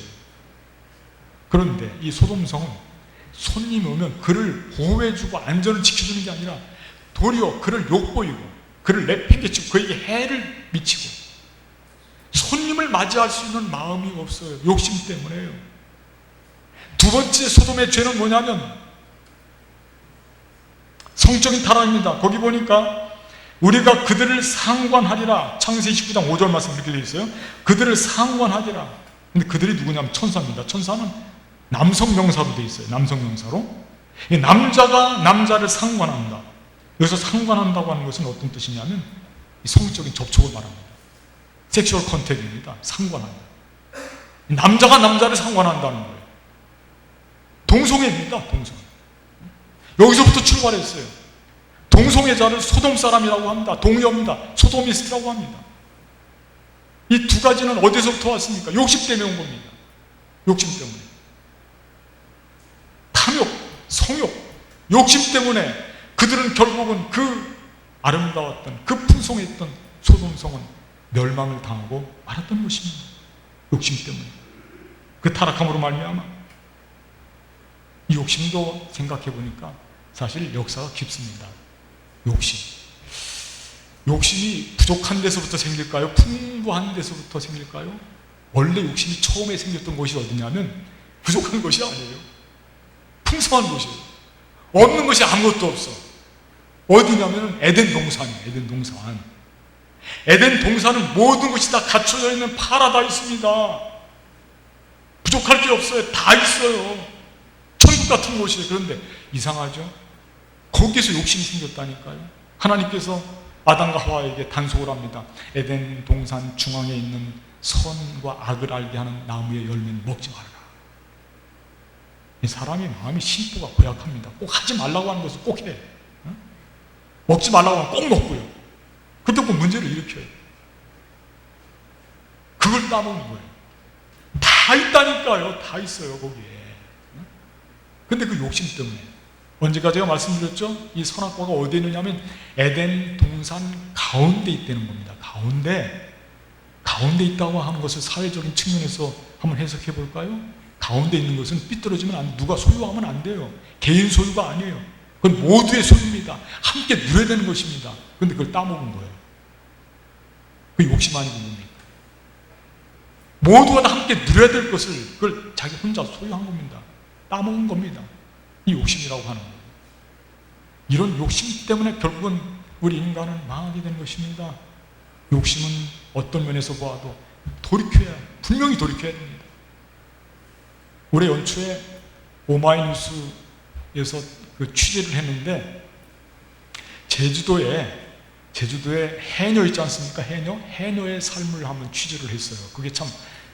그런데 이 소돔성은 손님이 오면 그를 보호해주고 안전을 지켜주는 게 아니라 도리어 그를 욕보이고 그를 내팽개치고 그에게 해를 미치고 손님을 맞이할 수 있는 마음이 없어요. 욕심 때문에요. 두 번째 소돔의 죄는 뭐냐면 성적인 타락입니다. 거기 보니까 우리가 그들을 상관하리라. 창세기 19장 5절 말씀 이렇게 되어 있어요. 그들을 상관하리라. 근데 그들이 누구냐면 천사입니다. 천사는 남성 명사로 되어 있어요. 남성 명사로. 남자가 남자를 상관한다. 여기서 상관한다고 하는 것은 어떤 뜻이냐면 성적인 접촉을 말합니다. 섹슈얼 컨택입니다. 상관한다. 남자가 남자를 상관한다는 거예요. 동성애입니다. 동성애. 여기서부터 출발했어요. 동성애자를 소돔 사람이라고 합니다. 동의합니다. 소도미스트라고 합니다. 이 두 가지는 어디서부터 왔습니까? 욕심 때문에 온 겁니다. 욕심 때문에. 탐욕, 성욕, 욕심 때문에 그들은 결국은 그 아름다웠던, 그 풍성했던 소돔성은 멸망을 당하고 말았던 것입니다. 욕심 때문에. 그 타락함으로 말미암아 이 욕심도 생각해 보니까 사실 역사가 깊습니다. 욕심이 부족한 데서부터 생길까요? 풍부한 데서부터 생길까요? 원래 욕심이 처음에 생겼던 곳이 어디냐면 부족한 것이 아니에요. 풍성한 곳이에요. 없는 것이 아무것도 없어. 어디냐면 에덴 동산이에요. 에덴 동산. 에덴 동산은 모든 것이 다 갖춰져 있는 파라다이스입니다. 부족할 게 없어요. 다 있어요. 천국 같은 곳이에요. 그런데 이상하죠? 거기에서 욕심이 생겼다니까요. 하나님께서 아담과 하와에게 단속을 합니다. 에덴 동산 중앙에 있는 선과 악을 알게 하는 나무의 열매는 먹지 말라. 이 사람의 마음이 심보가 고약합니다. 꼭 하지 말라고 하는 것을 꼭 해. 먹지 말라고 하면 꼭 먹고요. 그때 꼭 문제를 일으켜요. 그걸 따먹는 거예요. 다 있다니까요. 다 있어요, 거기에. 근데 그 욕심 때문에. 언제까 제가 말씀드렸죠? 이 선악과가 어디에 있느냐면 에덴 동산 가운데 있다는 겁니다. 가운데 가운데 있다고 하는 것을 사회적인 측면에서 한번 해석해 볼까요? 가운데 있는 것은 삐뚤어지면 누가 소유하면 안 돼요. 개인 소유가 아니에요. 그건 모두의 소유입니다. 함께 누려야 되는 것입니다. 그런데 그걸 따먹은 거예요. 그 욕심 아니고 뭡니까? 모두가 다 함께 누려야 될 것을 그걸 자기 혼자 소유한 겁니다. 따먹은 겁니다. 이 욕심이라고 하는 거예요. 이런 욕심 때문에 결국은 우리 인간은 망하게 되는 것입니다. 욕심은 어떤 면에서 보아도 분명히 돌이켜야 됩니다. 올해 연초에 오마이뉴스에서 그 취재를 했는데 제주도에 해녀 있지 않습니까? 해녀의 삶을 한번 취재를 했어요. 그게 참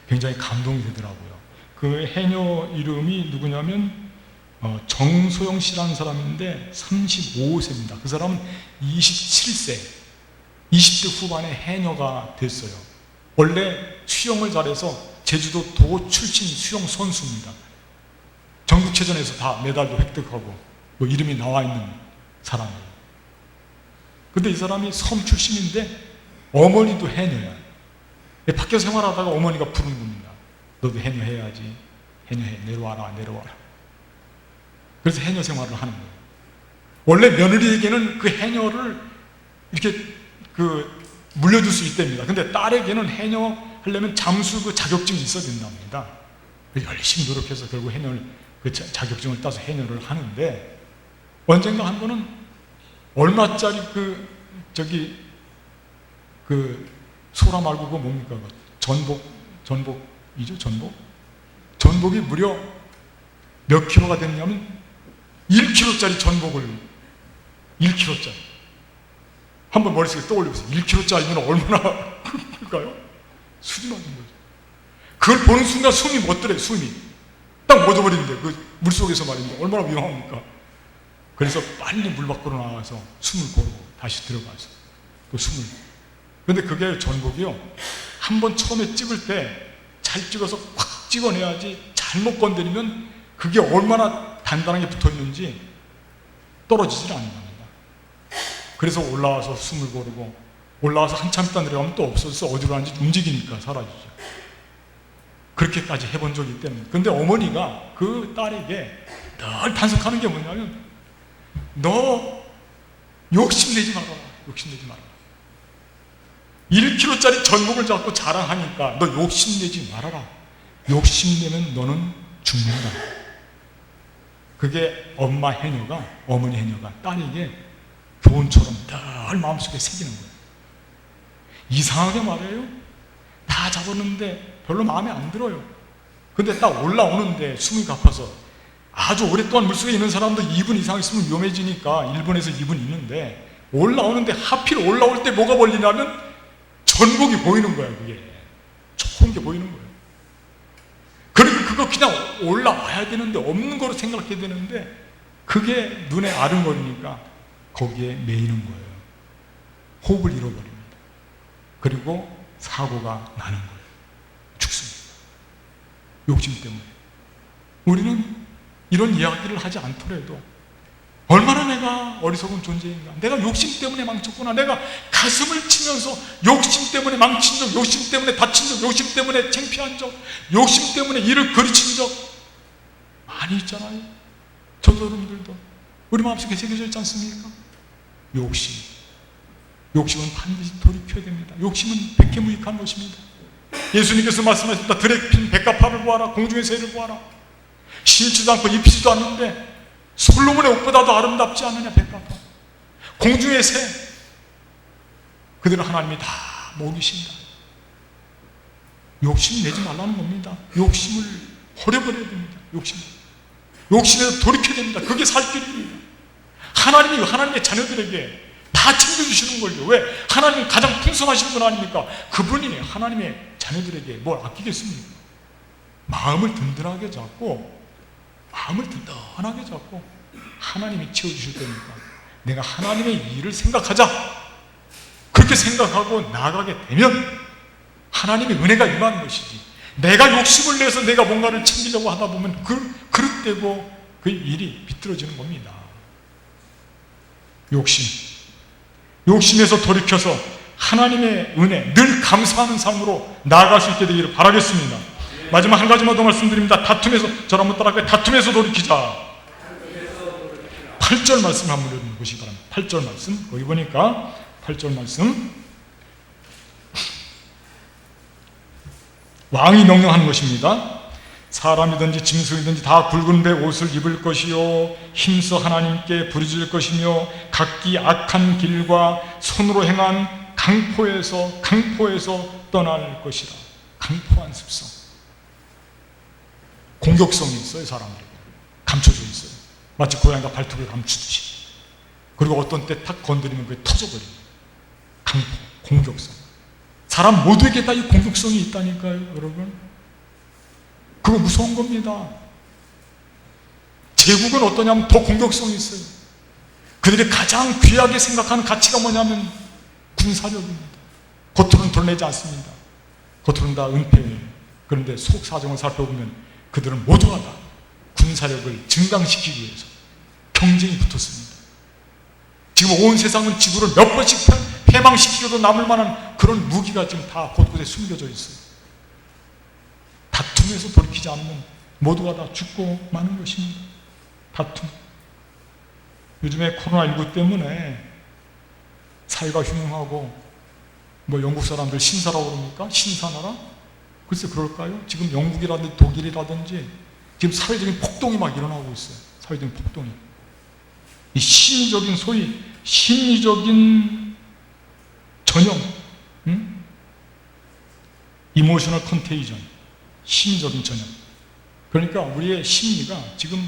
굉장히 감동이 되더라고요. 그 해녀 이름이 누구냐면 정소영 씨라는 사람인데 35세입니다. 그 사람은 27세, 20대 후반에 해녀가 됐어요. 원래 수영을 잘해서 제주도 도 출신 수영 선수입니다. 전국체전에서 다 메달도 획득하고 뭐 이름이 나와 있는 사람이에요. 근데 이 사람이 섬 출신인데 어머니도 해녀야. 밖에서 생활하다가 어머니가 부르는 겁니다. 너도 해녀 해야지. 해녀해. 내려와라. 그래서 해녀 생활을 하는 거예요. 원래 며느리에게는 그 해녀를 이렇게 물려줄 수 있답니다. 근데 딸에게는 해녀 하려면 잠수 그 자격증이 있어야 된답니다. 열심히 노력해서 결국 해녀를 그 자격증을 따서 해녀를 하는데 언젠가 한 번은 얼마짜리 소라 말고 그거 뭡니까? 전복이죠? 전복이 무려 몇 킬로가 됐냐면 1kg짜리 전복을 1kg짜리 한번 머릿속에 떠올려보세요. 1kg짜리면 얼마나 클까요? 수준이 맞은 거죠. 그걸 보는 순간 숨이 멎더래. 숨이 딱 멎어버리는데 그 물속에서 말입니다. 얼마나 위험합니까? 그래서 빨리 물 밖으로 나와서 숨을 고르고 다시 들어가서 또 숨을. 그런데 그게 전복이요, 한번 처음에 찍을 때 잘 찍어서 확 찍어내야지 잘못 건드리면 그게 얼마나 단단하게 붙어있는지 떨어지질 않는 겁니다. 그래서 올라와서 숨을 고르고 올라와서 한참 있다 내려가면 또 없어져서 어디로 가는지 움직이니까 사라지죠. 그렇게까지 해본 적이 있기 때문에. 근데 어머니가 그 딸에게 늘 단속하는 게 뭐냐면 너 욕심내지 말아라. 1kg짜리 전복을 잡고 자랑하니까 너 욕심내지 말아라. 욕심내면 너는 죽는다. 그게 어머니 해녀가 딸에게 교훈처럼 늘 마음속에 새기는 거예요. 이상하게 말해요. 다 잡았는데 별로 마음에 안 들어요. 근데 딱 올라오는데 숨이 가파서 아주 오랫동안 물속에 있는 사람도 2분 이상 있으면 위험해지니까 일본에서 2분 있는데 올라오는데 하필 올라올 때 뭐가 벌리냐면 전복이 보이는 거야. 그게 좋은 게 보이는 거예요. 그러니까 그거 그냥 올라와야 되는데 없는 거로 생각해야 되는데 그게 눈에 아른거리니까 거기에 매이는 거예요. 호흡을 잃어버립니다. 그리고 사고가 나는 거예요. 죽습니다. 욕심 때문에. 우리는 이런 이야기를 하지 않더라도 얼마나 내가 어리석은 존재인가. 내가 욕심 때문에 망쳤구나. 내가 가슴을 치면서 욕심 때문에 망친 적, 욕심 때문에 다친 적, 욕심 때문에 창피한 적, 욕심 때문에 일을 그르친 적 많이 있잖아요. 저도 여러분들도 우리 마음속에 새겨져 있지 않습니까? 욕심은 반드시 돌이켜야 됩니다. 욕심은 백해무익한 것입니다. 예수님께서 말씀하셨다. 들에 핀 백합화를 보아라. 공중의 새를 보아라. 심지도 않고 입히지도 않는데 솔로몬의 옷보다도 아름답지 않느냐. 백합화, 공중의 새, 그들은 하나님이 다 먹이신다. 욕심 내지 말라는 겁니다. 욕심을 버려버려야 됩니다. 욕심에서 돌이켜야 됩니다. 그게 살 길입니다. 하나님이 하나님의 자녀들에게 다 챙겨주시는 걸요. 왜? 하나님은 가장 풍성하신 분 아닙니까? 그분이 하나님의 자녀들에게 뭘 아끼겠습니까? 마음을 든든하게 잡고 하나님이 채워주실 테니까 내가 하나님의 일을 생각하자. 그렇게 생각하고 나아가게 되면 하나님의 은혜가 임하는 것이지, 내가 욕심을 내서 내가 뭔가를 챙기려고 하다 보면 그릇되고 그 일이 비틀어지는 겁니다. 욕심에서 돌이켜서 하나님의 은혜, 늘 감사하는 삶으로 나아갈 수 있게 되기를 바라겠습니다. 마지막 한 가지만 더 말씀드립니다. 다툼에서, 저를 한번 따라할까요? 다툼에서 돌이키자. 8절 말씀 한번 읽어보시기 바랍니다. 8절 말씀, 거기 보니까 8절 말씀, 왕이 명령하는 것입니다. 사람이든지 짐승이든지 다 굵은 배 옷을 입을 것이요 힘써 하나님께 부르짖을 것이며 각기 악한 길과 손으로 행한 강포에서 떠날 것이라. 강포한 습성, 공격성이 있어요. 사람들에게 감춰져 있어요. 마치 고양이가 발톱을 감추듯이. 그리고 어떤 때 탁 건드리면 그게 터져버립니다. 강포, 공격성. 사람 모두에게 다 이 공격성이 있다니까요, 여러분. 그거 무서운 겁니다. 제국은 어떠냐면 더 공격성이 있어요. 그들이 가장 귀하게 생각하는 가치가 뭐냐면 군사력입니다. 겉으로는 드러내지 않습니다. 겉으로는 다 은폐예요. 그런데 속 사정을 살펴보면 그들은 모두가 다 군사력을 증강시키기 위해서 경쟁이 붙었습니다. 지금 온 세상은 지구를 몇 번씩 패망시키고도 남을 만한 그런 무기가 지금 다 곳곳에 숨겨져 있어요. 다툼에서 돌이키지 않으면 모두가 다 죽고 마는 것입니다. 다툼. 요즘에 코로나19 때문에 사회가 흉흉하고 뭐 영국 사람들 신사라고 그럽니까? 신사나라? 글쎄 그럴까요? 지금 영국이라든지 독일이라든지 지금 사회적인 폭동이 막 일어나고 있어요. 사회적인 폭동이. 이 심리적인 소위 심리적인 전염, 이모셔널 컨테이전, 심리적인 전염. 그러니까 우리의 심리가 지금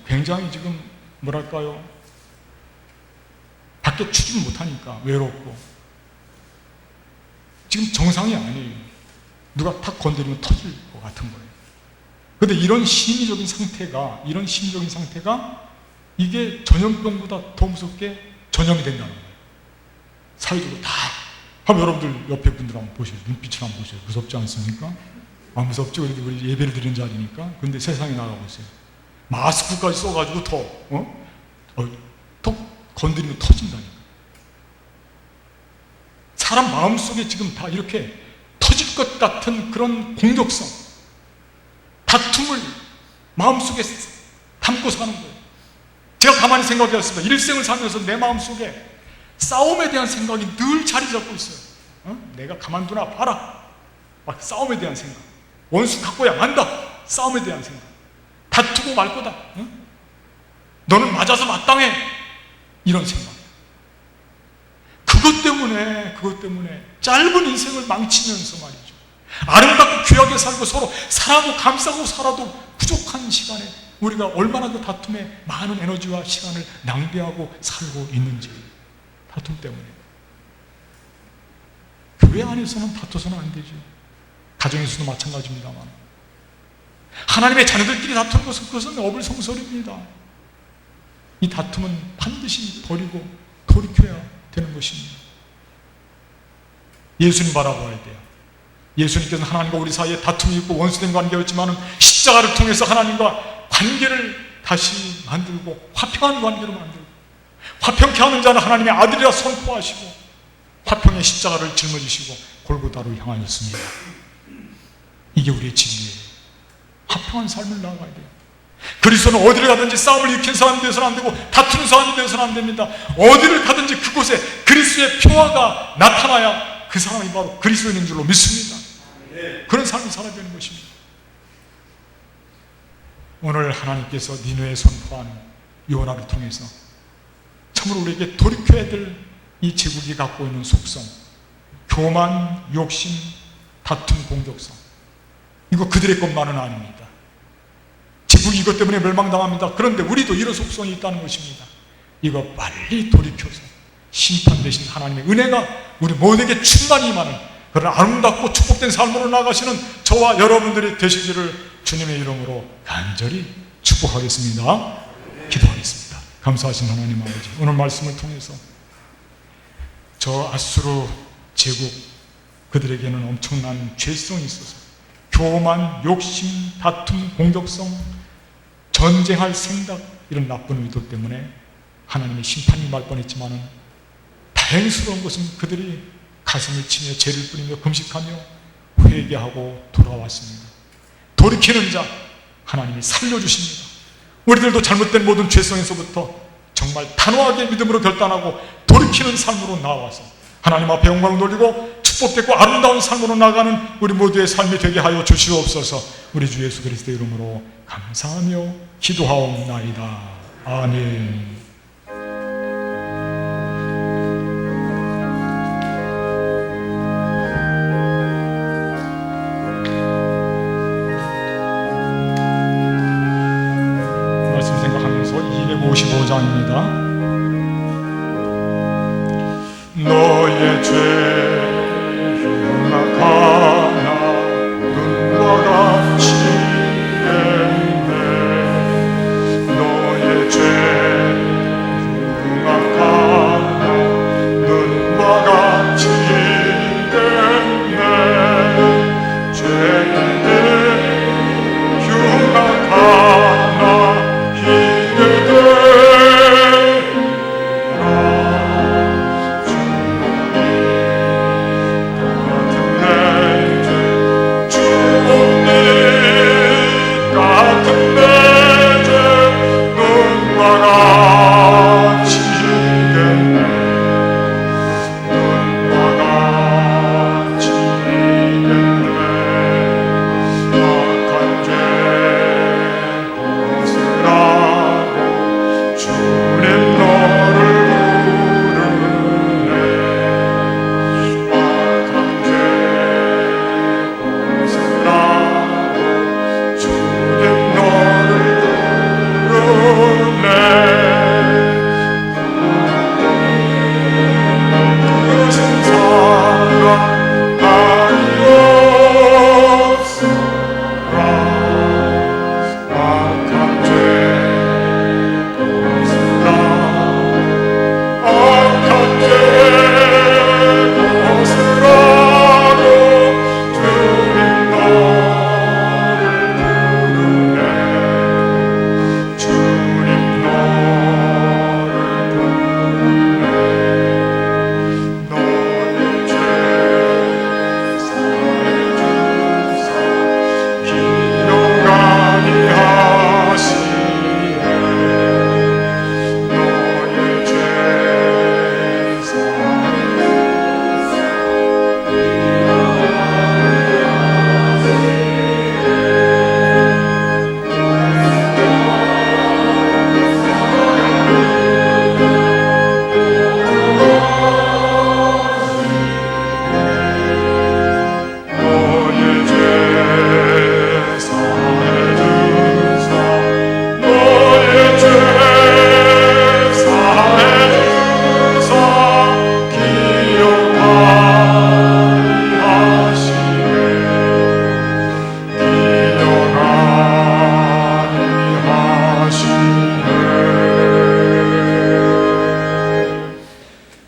굉장히 지금 뭐랄까요, 밖에 추지를 못하니까 외롭고 지금 정상이 아니에요. 누가 탁 건드리면 터질 것 같은 거예요. 그런데 이런 심리적인 상태가 이게 전염병보다 더 무섭게 전염이 된다는 거예요. 사회적으로 다. 한번 여러분들 옆에 분들 한번 보세요. 눈빛을 한번 보세요. 무섭지 않습니까? 안 무섭죠? 그래도 우리 예배를 드리는 자리니까. 그런데 세상에 나가고 있어요. 마스크까지 써가지고 더 건드리면 터진다니까. 사람 마음속에 지금 다 이렇게 터질 것 같은 그런 공격성, 다툼을 마음속에 담고 사는 거예요. 제가 가만히 생각해봤습니다. 일생을 살면서 내 마음속에 싸움에 대한 생각이 늘 자리 잡고 있어요. 내가 가만두나 봐라. 막 싸움에 대한 생각. 원수 갖고야 만다. 싸움에 대한 생각. 다투고 말 거다. 너는 맞아서 마땅해. 이런 생각. 그것 때문에 짧은 인생을 망치면서 말이죠. 아름답고 귀하게 살고 서로 사랑하고 감싸고 살아도 부족한 시간에 우리가 얼마나 그 다툼에 많은 에너지와 시간을 낭비하고 살고 있는지. 다툼 때문에. 교회 안에서는 다투서는 안 되죠. 가정에서도 마찬가지입니다만. 하나님의 자녀들끼리 다투는 것은 그것은 어불성설입니다. 이 다툼은 반드시 버리고 돌이켜야 되는 것입니다. 예수님 바라봐야 돼요. 예수님께서는 하나님과 우리 사이에 다툼이 있고 원수된 관계였지만 십자가를 통해서 하나님과 관계를 다시 만들고 화평한 관계로 만들고 화평케 하는 자는 하나님의 아들이라 선포하시고 화평의 십자가를 짊어지시고 골고다로 향하였습니다. 이게 우리의 진리예요. 화평한 삶을 나아가야 돼요. 그리스도는 어디를 가든지 싸움을 일으키는 사람이 되어서는 안 되고 다투는 사람이 되어서는 안 됩니다. 어디를 가든지 그곳에 그리스도의 평화가 나타나야 그 사람이 바로 그리스도인인 줄로 믿습니다. 그런 삶을 살아야 되는 것입니다. 오늘 하나님께서 니느웨에 선포한 요나를 통해서 참으로 우리에게 돌이켜야 될 이 제국이 갖고 있는 속성, 교만, 욕심, 다툼, 공격성, 이거 그들의 것만은 아닙니다. 제국이 이것 때문에 멸망당합니다. 그런데 우리도 이런 속성이 있다는 것입니다. 이거 빨리 돌이켜서 심판 대신 하나님의 은혜가 우리 모두에게 충만히 임하는 그런 아름답고 축복된 삶으로 나가시는 저와 여러분들이 되시기를 주님의 이름으로 간절히 축복하겠습니다. 기도하겠습니다. 감사하신 하나님 아버지, 오늘 말씀을 통해서 저 아수르 제국 그들에게는 엄청난 죄성이 있어서 교만, 욕심, 다툼, 공격성, 전쟁할 생각, 이런 나쁜 의도 때문에 하나님의 심판이 말 뻔했지만은 다행스러운 것은 그들이 가슴을 치며 죄를 뿌리며 금식하며 회개하고 돌아왔습니다. 돌이키는 자 하나님이 살려주십니다. 우리들도 잘못된 모든 죄성에서부터 정말 단호하게 믿음으로 결단하고 돌이키는 삶으로 나와서 하나님 앞에 영광을 돌리고 축복되고 아름다운 삶으로 나가는 우리 모두의 삶이 되게 하여 주시옵소서. 우리 주 예수 그리스도의 이름으로 감사하며 기도하옵나이다. 아멘. 말씀 생각하면서 255장입니다. 너의 죄 흉악하나 눈과 같이 됐네. 너의 죄 흉악하나 눈과 같이 됐네. 죄인들 흉악하나 희게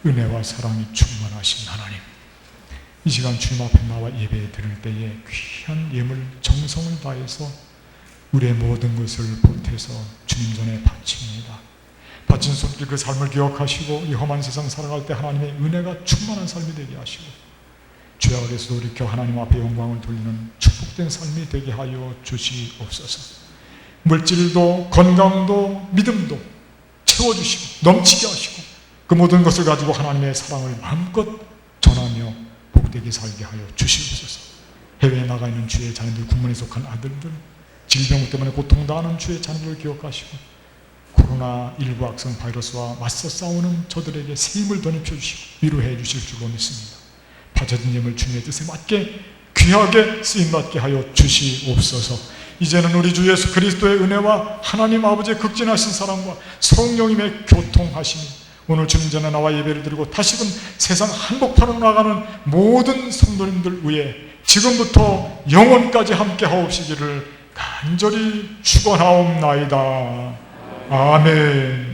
은혜와 사랑이 충만하신 하나님, 이 시간 주님 앞에 나와 예배 드릴 때에 귀한 예물 정성을 다해서 우리의 모든 것을 보태서 주님 전에 바칩니다. 바친 손길 그 삶을 기억하시고 이 험한 세상 살아갈 때 하나님의 은혜가 충만한 삶이 되게 하시고 죄악에서 돌이켜 하나님 앞에 영광을 돌리는 축복된 삶이 되게 하여 주시옵소서. 물질도 건강도 믿음도 채워주시고 넘치게 하시고 그 모든 것을 가지고 하나님의 사랑을 마음껏 전하며 복되게 살게 하여 주시옵소서. 해외에 나가 있는 주의 자녀들, 국문에 속한 아들들, 질병 때문에 고통당하는 주의 자녀들을 기억하시고 코로나19 악성 바이러스와 맞서 싸우는 저들에게 새 힘을 덧입혀 주시고 위로해 주실 줄로 믿습니다. 바쳐진 예물 주님의 뜻에 맞게 귀하게 쓰임받게 하여 주시옵소서. 이제는 우리 주 예수 그리스도의 은혜와 하나님 아버지의 극진하신 사랑과 성령님의 교통하심이 오늘 주님 전에 나와 예배를 드리고 다시금 세상 한복판으로 나가는 모든 성도님들 위해 지금부터 영원까지 함께 하옵시기를 간절히 축원하옵나이다. 아멘.